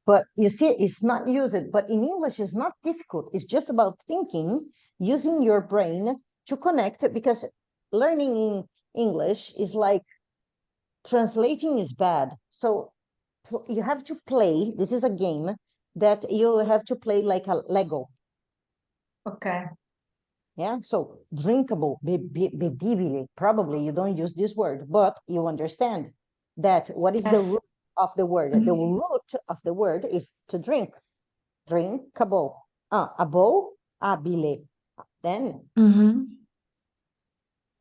But you see, it's not used. But in English, it's not difficult. It's just about thinking, using your brain to connect, because learning in English is like translating is bad. So you have to play. This is a game that you have to play like a Lego. Okay. Yeah. So drinkable, bebibile. Probably you don't use this word, but you understand that what is the Yes. root of the word? The root of the word is to drink. Drinkable. Abo, abile. Then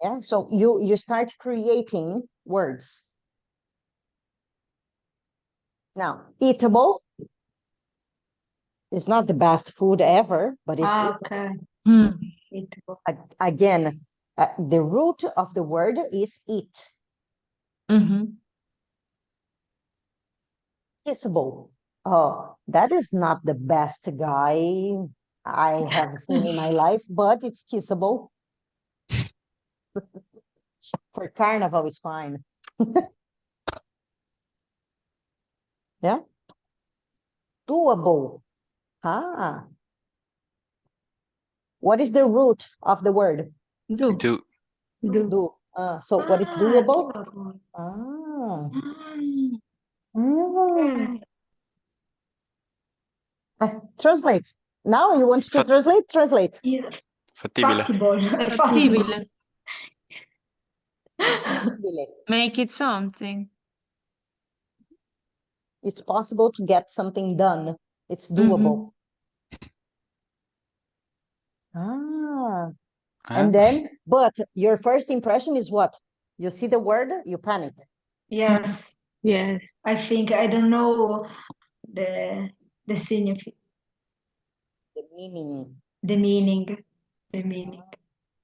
yeah. So you start creating words. Now, eatable is not the best food ever, but it's Okay. Hmm. Eatable. again, the root of the word is eat. Mhm. Kissable. Oh, that is not the best guy I have seen in my life, but it's kissable. For carnival, it's fine. Yeah. Doable. Ah. What is the root of the word? Do. Do. Do. So what is doable? Doable. Ah. Okay. Translate. Now you want to Fa- translate? Translate. Is Fattibile. fattibile. Fattibile. Fattibile. Make it something. It's possible to get something done. It's doable. Ah. And then, but your first impression is what? You see the word, you panic. Yes. Yes. I think I don't know the significance, The meaning. the meaning, the meaning.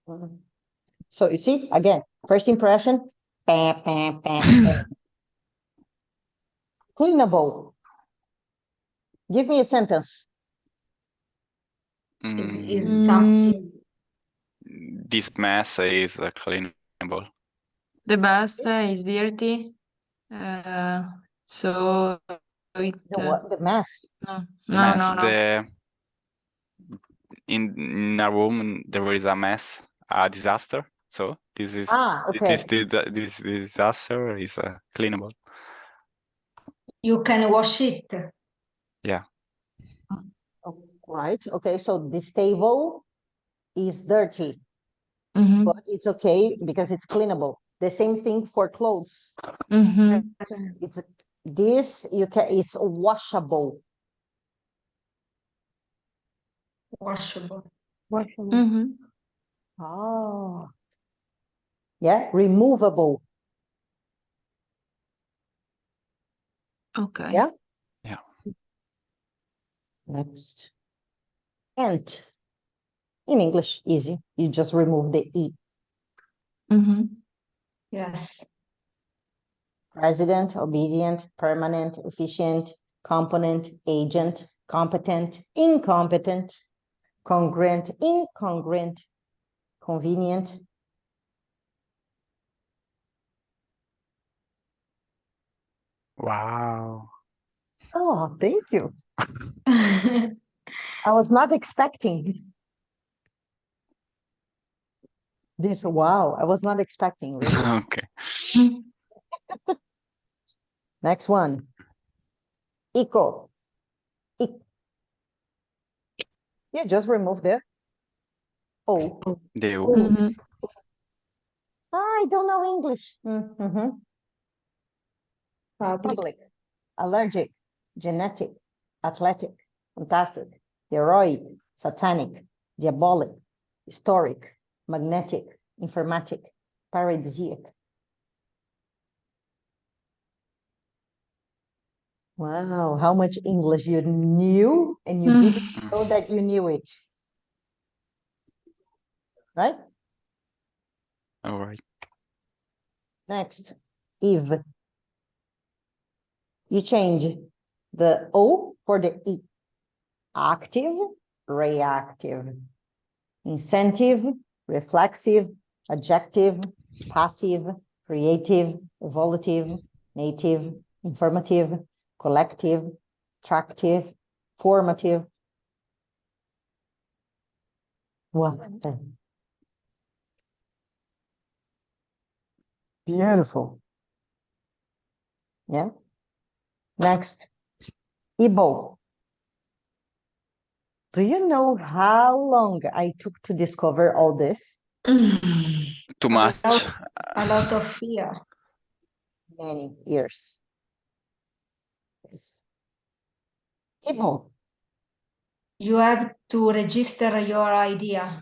Mhm. So you see, again, first impression, bam, bam, bam, bam. Cleanable. Give me a sentence. Is Mm, something. this mess is cleanable. The bath is dirty. So it The what? The mess. no, The no, mess. no, no. In a room there is a mess, a disaster. So this is Okay. this disaster is cleanable. You can wash it. Yeah. Right. Okay. So this table is dirty, Mhm. but it's okay because it's cleanable. The same thing for clothes. Mhm. It's this you can. It's washable. Washable. Washable. Mhm. Oh. Yeah. Removable. Okay. Yeah. Yeah. Next. Ant. In English, easy. You just remove the E. Mhm. Yes. President, obedient, permanent, efficient, component, agent, competent, incompetent, congruent, incongruent, convenient. Wow. Oh, thank you. I was not expecting this. Wow, I was not expecting, really. Okay. Next one. Eco. Yeah, just remove the O. The Mhm. I don't know English. Mhm. Public, allergic, genetic, athletic, fantastic, heroic, satanic, diabolic, historic, magnetic, informatic, paradisiac. Wow, how much English you knew and you didn't know that you knew it. Right? All right. Next, Eve. You change the O for the E. Active, reactive. Incentive, reflexive, adjective, passive, creative, evolutive, native, informative, collective, attractive, formative. Wow. Beautiful. Yeah. Next, Igbo. Do you know how long I took to discover all this? Too much. A lot of fear. Many years. Yes. Igbo. You have to register your idea.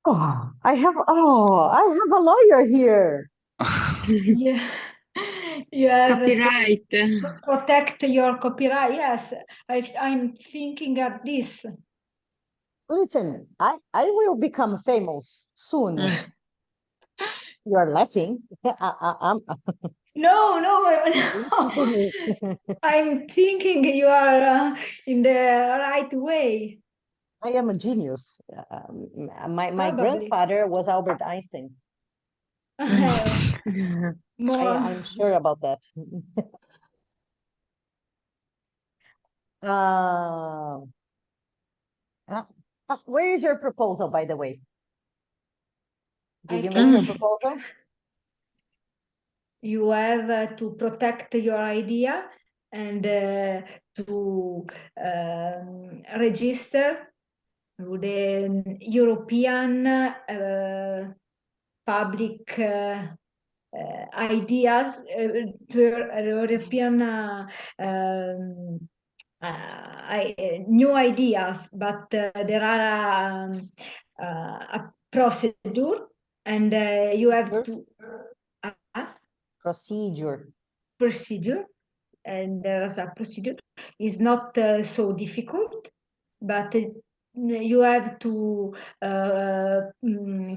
I have a lawyer here. Yeah. You have Copyright. to protect your copyright. Yes, I'm thinking of this. Listen, I will become famous soon. Mm. You're laughing. I'm No, no, listen to no. me. I'm thinking you are in the right way. I am a genius. My Probably. grandfather was Albert Einstein. More. I'm sure about that. Uh, where is your proposal, by the way? Did you make your proposal? You have to protect your idea and to register with the European public ideas, European new ideas, but there are a procedure, and you have to procedure, and there's a procedure. It's not so difficult, but you have to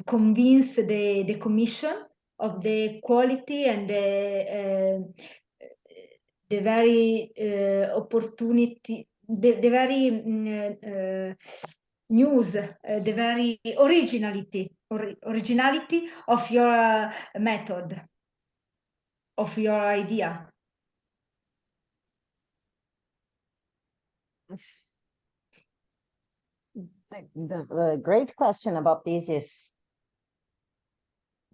convince the commission of the quality and the very opportunity, the very news, the very originality of your method, of your idea. The great question about this is,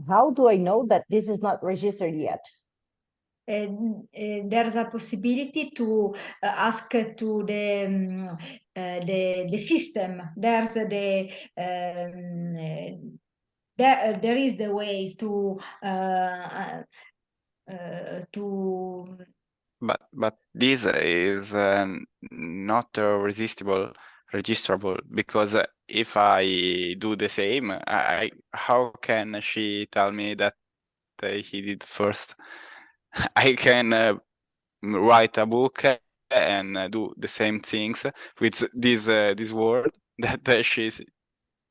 how do I know that this is not registered yet? There's a possibility to ask to the system. There's there is the way to But this is not registrable, because if I do the same, how can she tell me that he did first? I can write a book and do the same things with this word that she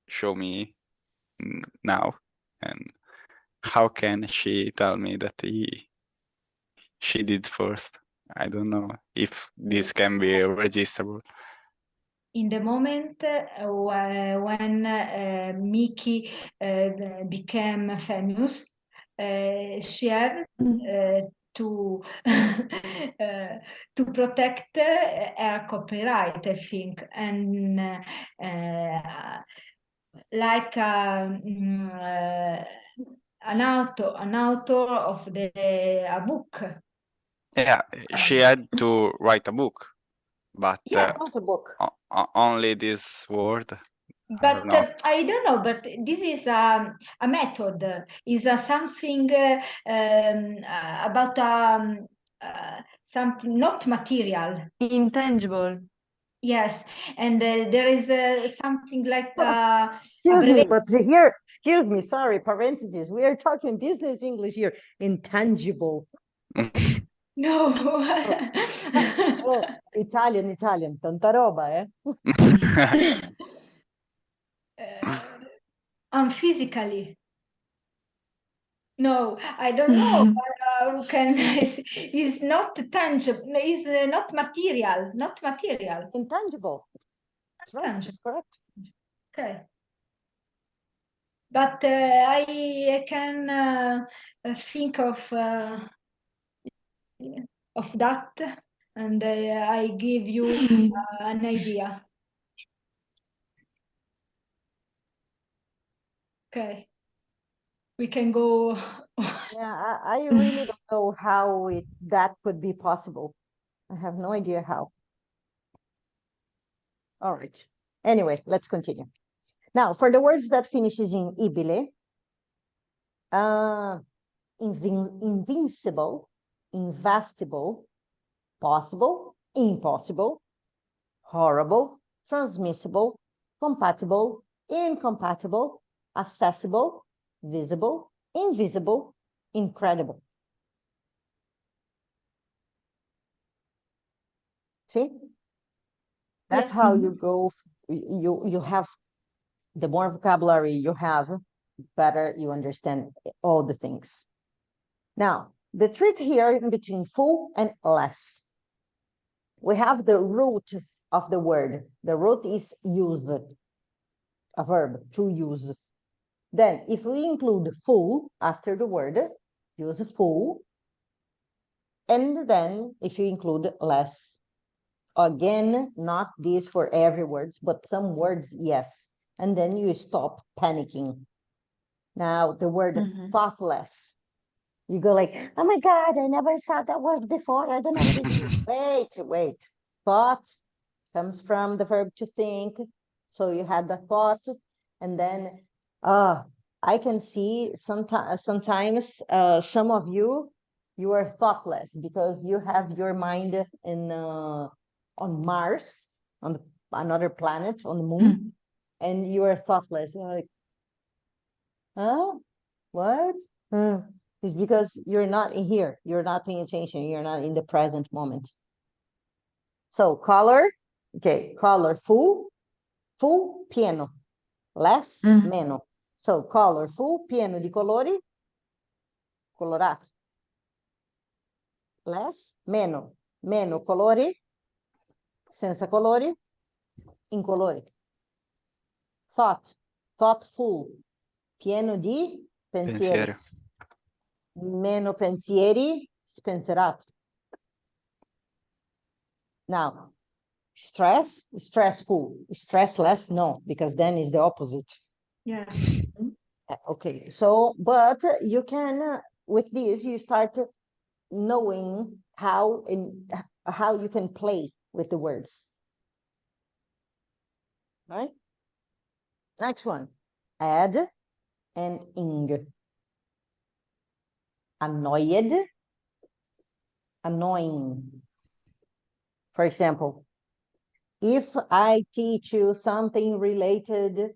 show me now, and how can she tell me that she did first? I don't know if this can be registerable. In the moment when Mickey became famous, she had to to protect her copyright, I think, and like an author of a book. Yeah, she had to write a book, but Yes. Not a book. only this word. But I don't know, but this is a method, is something about something not material. Intangible. Yes, and there is something like Excuse me, but here, excuse me, sorry, parentheses. We are talking business English here. Intangible. No. Oh, Italian, tanta roba, eh? Physically. No, I don't know. Can is not tangible. Is not material. Not material. Intangible. That's right. That's correct. Okay. But I can think of that, and I give you an idea. Okay. We can go. Yeah, I really don't know how that could be possible. I have no idea how. All right. Anyway, let's continue. Now, for the words that finishes in ibile, invincible, investable, possible, impossible, horrible, transmissible, compatible, incompatible, accessible, visible, invisible, incredible. See? That's Yes. how you go, you have, the more vocabulary you have, better you understand all the things. Now, the trick here in between full and less. We have the root of the word. The root is use, a verb, to use. Then, if we include full after the word, use full. And then, if you include less, again, not this for every words, but some words, yes. And then you stop panicking. Now, the word thoughtless. You go like, oh my God, I never saw that word before. I don't know what it is. Wait. Thought comes from the verb to think. So you had the thought, and then I can see sometimes some of you are thoughtless because you have your mind in on Mars, on another planet, on the moon, and you are thoughtless. You're like, huh? What? It's because you're not in here. You're not paying attention. You're not in the present moment. So color, okay, color full, pieno, less, meno. So color full, pieno di colori, colorato. Less, meno, colori, senza colori, incolori. Thoughtful, pieno di pensieri. Meno pensieri, spensierato. Now, stressful, stressless, no, because then is the opposite. Yes. Okay, so, but you can, with this, you start knowing how you can play with the words. Right? Next one, add and ing. Annoyed, annoying. For example, if I teach you something related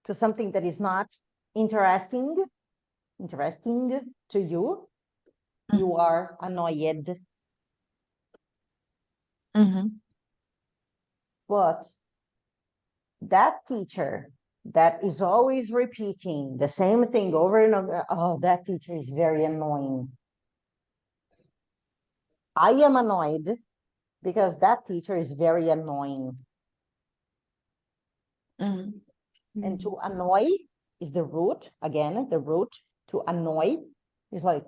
to something that is not interesting to you, you are annoyed. But that teacher that is always repeating the same thing over and over, oh, that teacher is very annoying. I am annoyed because that teacher is very annoying. And to annoy is the root, again, the root to annoy is like,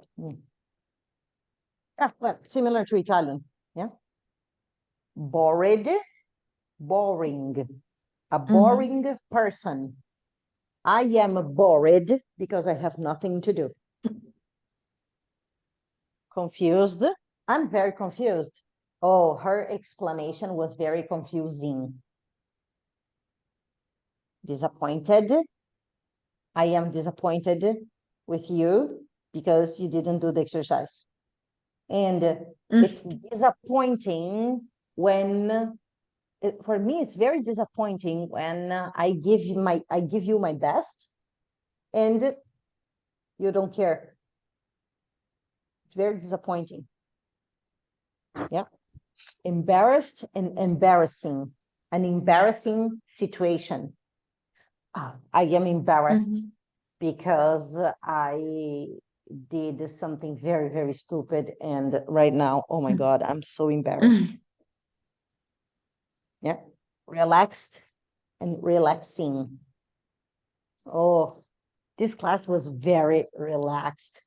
well, similar to Italian, yeah? Bored, boring, a boring person. I am bored because I have nothing to do. Confused, I'm very confused. Oh, her explanation was very confusing. Disappointed, I am disappointed with you because you didn't do the exercise. And it's disappointing when, for me, it's very disappointing when I give you my best and you don't care. It's very disappointing. Yeah. Embarrassed and embarrassing, an embarrassing situation. I am embarrassed because I did something very, very stupid. And right now, oh my God, I'm so embarrassed. Yeah. Relaxed and relaxing. Oh, this class was very relaxed.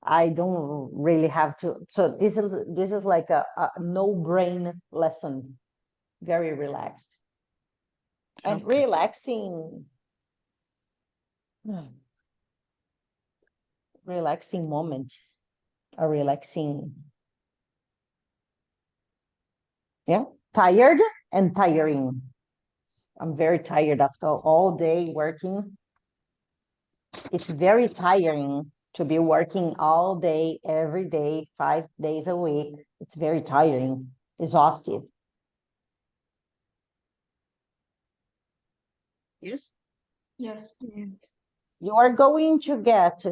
I don't really have to. So this is like a no brain lesson. Very relaxed. And relaxing. Relaxing moment. A relaxing. Yeah. Tired and tiring. I'm very tired after all day working. It's very tiring to be working all day, every day, 5 days a week. It's very tiring, exhaustive. Yes? Yes. You are going to get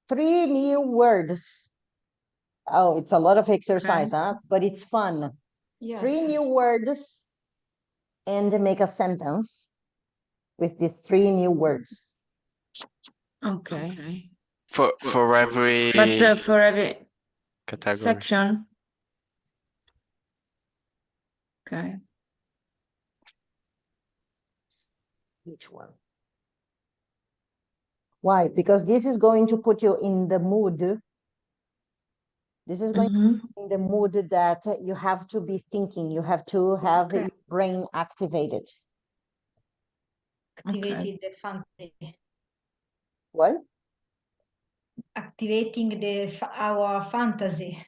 3 new words Oh, it's a lot of exercise, huh? But it's fun. Yes. 3 new words and make a sentence with these 3 new words. Okay. For every But for every category. section. Okay. Each one. Why? Because this is going to put you in the mood. This is going Mhm. to be in the mood that you have to be thinking. You have to have Okay. your brain activated. Activating the fantasy. What? Activating our fantasy.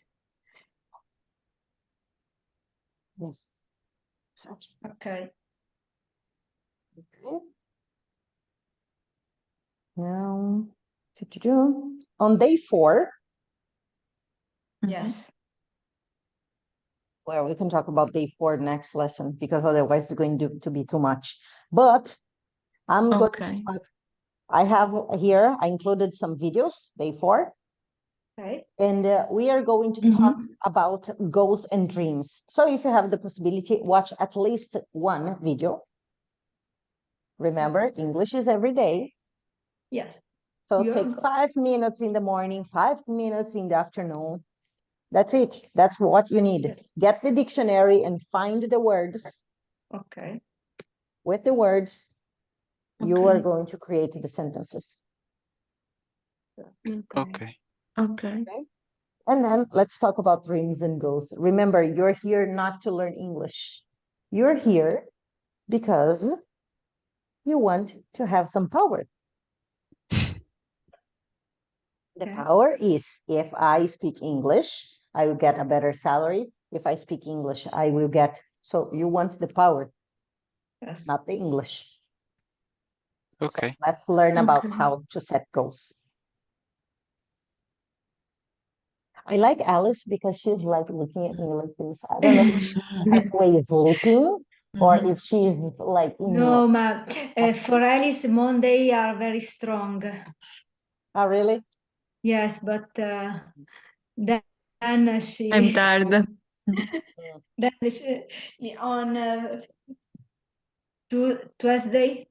Yes. Exactly. Okay. Okay. Now, on day 4, Mhm. Yes. well, we can talk about day 4 next lesson because otherwise it's going to be too much. But I'm going to Okay. talk. I have here, I included some videos, day 4, Okay. and we are going to talk about goals and dreams. So if you have the possibility, watch at least one video. Remember, English is every day. Yes. So Yeah. take 5 minutes in the morning, 5 minutes in the afternoon. That's it. That's what you need. Yes. Get the dictionary and find the words. Okay. With the words, you are Okay. going to create the sentences. Okay. Okay. And then let's talk about dreams and goals. Remember, you're here not to learn English. You're here because you want to have some power. The Okay. power is if I speak English, I will get a better salary. If I speak English, I will get. So you want the power, Yes. not the English. Okay. Let's learn about Okay. how to set goals. I like Alice because she's like looking at me like this. I don't know if she's halfway sleeping or if she's like, No, ma for Alice, Monday are very strong. Oh, really? Yes, but then she I'm tired. then she, on Tuesday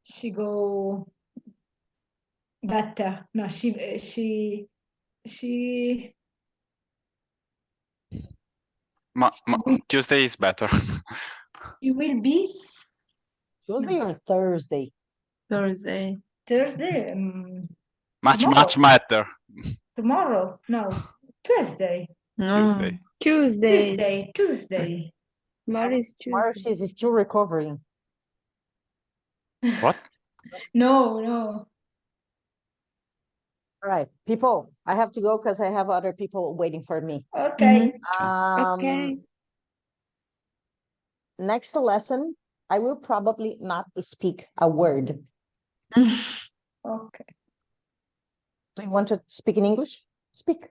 she go better. No, she Tuesday is better. she will be Tuesday or Thursday? Thursday. Thursday. Much Tomorrow. better. Tomorrow? No, Tuesday. Tuesday. Tuesday. Tuesday. Tomorrow is Tomorrow Tuesday. she's still recovering. What? No. All right, people, I have to go because I have other people waiting for me. Okay. Okay. Next lesson, I will probably not speak a word. Okay. Do you want to speak in English? Speak.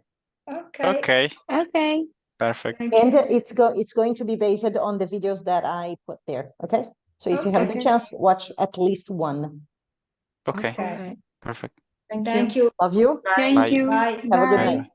Okay. Okay. Okay. Perfect. Thank And you. it's going to be based on the videos that I put there. Okay. So if you have the Okay. chance, watch at least one. Okay. Okay. Okay. Perfect. Thank Thank you. you. Love you. Bye. Thank Bye. you. Bye. Have a good Bye. day. Bye.